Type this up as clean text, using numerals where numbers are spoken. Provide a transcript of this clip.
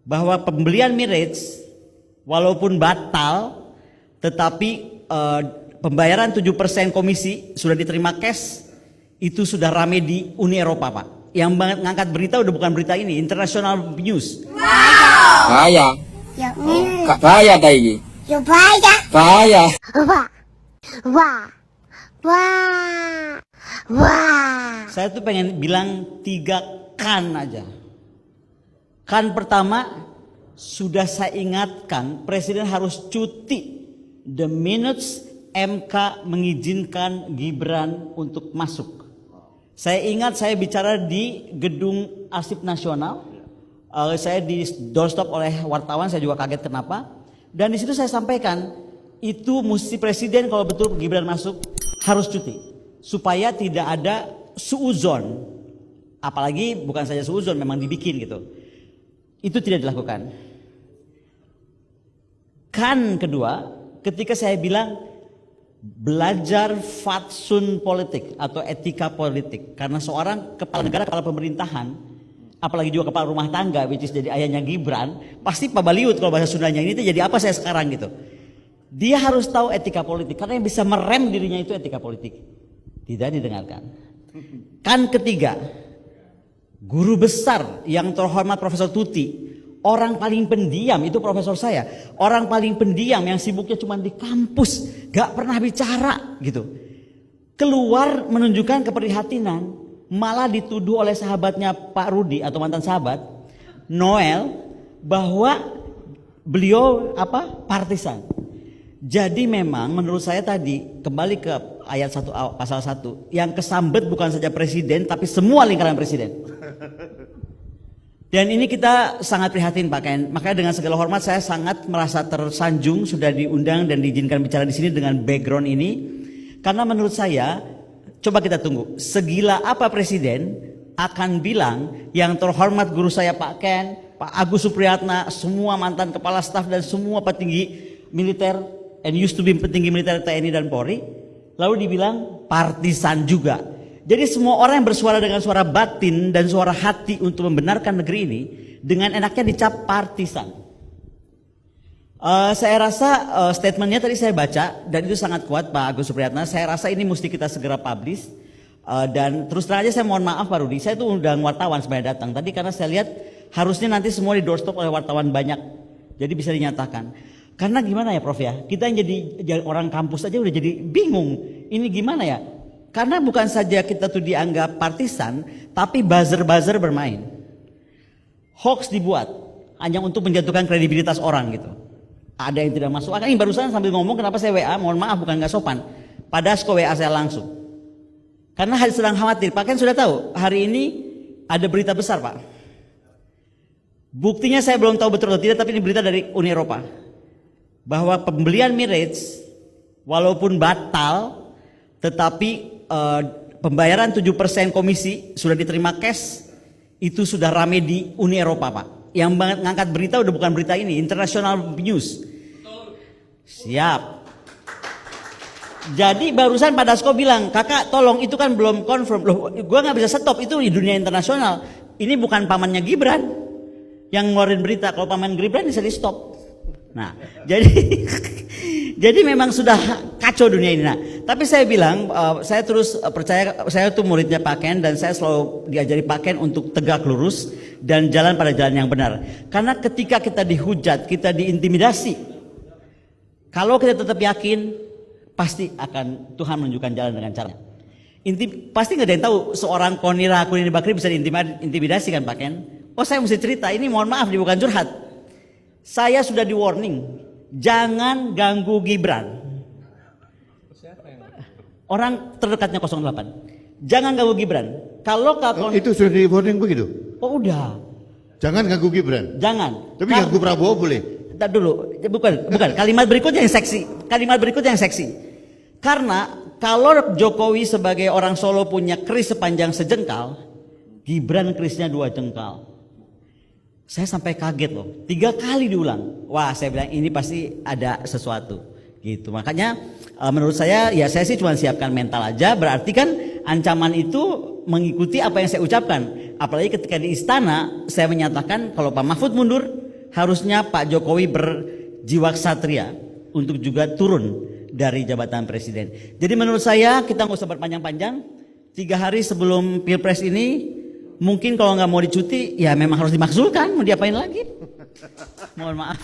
bahwa pembelian Mirage walaupun batal, tetapi pembayaran 7% komisi sudah diterima cash, itu sudah rame di Uni Eropa, Pak. Yang ngangkat berita udah bukan berita ini, international news. Bahaya. Ya, Bahaya kayak ya bahaya. Bahaya. Wah, wah, wah, wah. Saya tuh pengen bilang 3 kan aja. Kan pertama, sudah saya ingatkan Presiden harus cuti the minutes MK mengizinkan Gibran untuk masuk. Saya ingat saya bicara di gedung Arsip Nasional. Saya di doorstop oleh wartawan, saya juga kaget kenapa. Dan di situ saya sampaikan, itu mesti Presiden kalau betul Gibran masuk harus cuti. Supaya tidak ada suuzon. Apalagi bukan saja suuzon, memang dibikin gitu. Itu tidak dilakukan. Kan kedua, ketika saya bilang belajar fatsun politik atau etika politik. Karena seorang kepala negara, kepala pemerintahan, apalagi juga kepala rumah tangga, which is jadi ayahnya Gibran, pasti pabaliut kalau bahasa Sundanya, ini tuh jadi apa saya sekarang gitu. Dia harus tahu etika politik, karena yang bisa merem dirinya itu etika politik. Tidak didengarkan. Kan ketiga, guru besar yang terhormat Profesor Tuti, orang paling pendiam itu profesor saya, orang paling pendiam yang sibuknya cuma di kampus, gak pernah bicara gitu. Keluar menunjukkan keprihatinan, malah dituduh oleh sahabatnya Pak Rudi atau mantan sahabat Noel bahwa beliau partisan. Jadi memang menurut saya tadi kembali ke ayat 1 pasal 1, yang kesambet bukan saja presiden tapi semua lingkaran presiden. Dan ini kita sangat prihatin Pak Ken. Makanya dengan segala hormat saya sangat merasa tersanjung sudah diundang dan diizinkan bicara di sini dengan background ini. Karena menurut saya, coba kita tunggu, segila apa presiden akan bilang yang terhormat guru saya Pak Ken, Pak Agus Supriyatna, semua mantan kepala staf dan semua petinggi militer and used to be petinggi militer TNI dan Polri, lalu dibilang partisan juga. Jadi semua orang yang bersuara dengan suara batin dan suara hati untuk membenarkan negeri ini, dengan enaknya dicap partisan. Saya rasa statementnya tadi saya baca dan itu sangat kuat Pak Agus Supriyatna. Saya rasa ini mesti kita segera publish. Dan terus terang aja saya mohon maaf Pak Rudi, saya tuh undang wartawan sebenarnya datang tadi karena saya lihat harusnya nanti semua di doorstop oleh wartawan banyak, jadi bisa dinyatakan. Karena gimana ya Prof ya, kita yang jadi orang kampus aja udah jadi bingung, ini gimana ya? Karena bukan saja kita tuh dianggap partisan, tapi buzzer-buzzer bermain. Hoax dibuat hanya untuk menjatuhkan kredibilitas orang gitu. Ada yang tidak masuk akal. Ini barusan sambil ngomong kenapa saya WA, mohon maaf bukan nggak sopan. Pada Asko WA saya langsung. Karena sedang khawatir. Pak Ken sudah tahu hari ini ada berita besar Pak. Buktinya saya belum tahu betul atau tidak, tapi ini berita dari Uni Eropa. Bahwa pembelian Mirage walaupun batal, tetapi pembayaran 7% komisi sudah diterima cash, itu sudah rame di Uni Eropa Pak. Yang ngangkat berita udah bukan berita ini, international news. Siap. Jadi barusan Pak Dasko bilang, kakak tolong itu kan belum confirm. Loh, gue gak bisa stop, itu di dunia internasional. Ini bukan pamannya Gibran yang ngeluarin berita, kalau paman Gibran bisa di stop. Nah, jadi memang sudah kacau dunia ini. Nah, tapi saya bilang, saya terus percaya, saya tuh muridnya Pak Ken dan saya selalu diajari Pak Ken untuk tegak lurus dan jalan pada jalan yang benar. Karena ketika kita dihujat, kita diintimidasi, kalau kita tetap yakin, pasti akan Tuhan menunjukkan jalan dengan caranya. Pasti nggak ada yang tahu seorang Konira Kunini Bakri bisa diintimidasi kan Pak Ken? Oh saya mesti cerita, ini mohon maaf, ini bukan curhat. Saya sudah di warning, jangan ganggu Gibran. Orang terdekatnya 08. Jangan ganggu Gibran. Kalau itu sudah di warning begitu? Oh udah. Jangan ganggu Gibran. Jangan. Tapi ganggu Prabowo boleh. Entar dulu, bukan. Kalimat berikutnya yang seksi. Kalimat berikutnya yang seksi. Karena kalau Jokowi sebagai orang Solo punya keris sepanjang sejengkal, Gibran kerisnya 2 jengkal. Saya sampai kaget loh, 3 kali diulang. Wah, saya bilang ini pasti ada sesuatu gitu. Makanya menurut saya ya saya sih cuma siapkan mental aja. Berarti kan ancaman itu mengikuti apa yang saya ucapkan. Apalagi ketika di istana saya menyatakan kalau Pak Mahfud mundur, harusnya Pak Jokowi berjiwa ksatria untuk juga turun dari jabatan presiden. Jadi menurut saya kita nggak usah berpanjang-panjang. 3 hari sebelum Pilpres ini mungkin kalau nggak mau dicuti ya memang harus dimakzulkan, mau diapain lagi? Mohon maaf.